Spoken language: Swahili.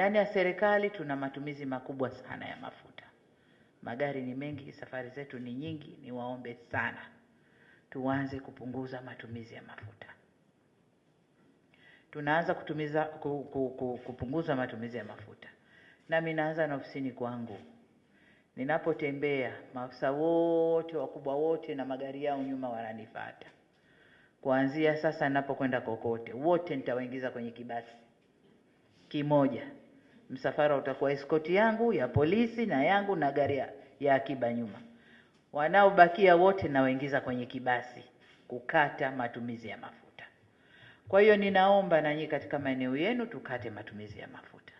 Ndani ya serikali tuna matumizi makubwa sana ya mafuta. Magari ni mengi, safari zetu ni nyingi, niwaombe sana tuanze kupunguza matumizi ya mafuta. Tunaanza kupunguza matumizi ya mafuta. Nami naanza na ofisini kwangu. Ninapotembea, maafisa wote, wakubwa wote na magari yao nyuma wananifuata. Kuanzia sasa ninapokwenda kokote, wote nitawaingiza kwenye kibasi kimoja. Msafara utakuwa escort yangu, ya polisi na yangu na gari ya akiba nyuma. Wanaobakia wote nawaingiza kwenye kibasi kukata matumizi ya mafuta. Kwa hiyo ninaomba na nyinyi katika maeneo yenu tukate matumizi ya mafuta.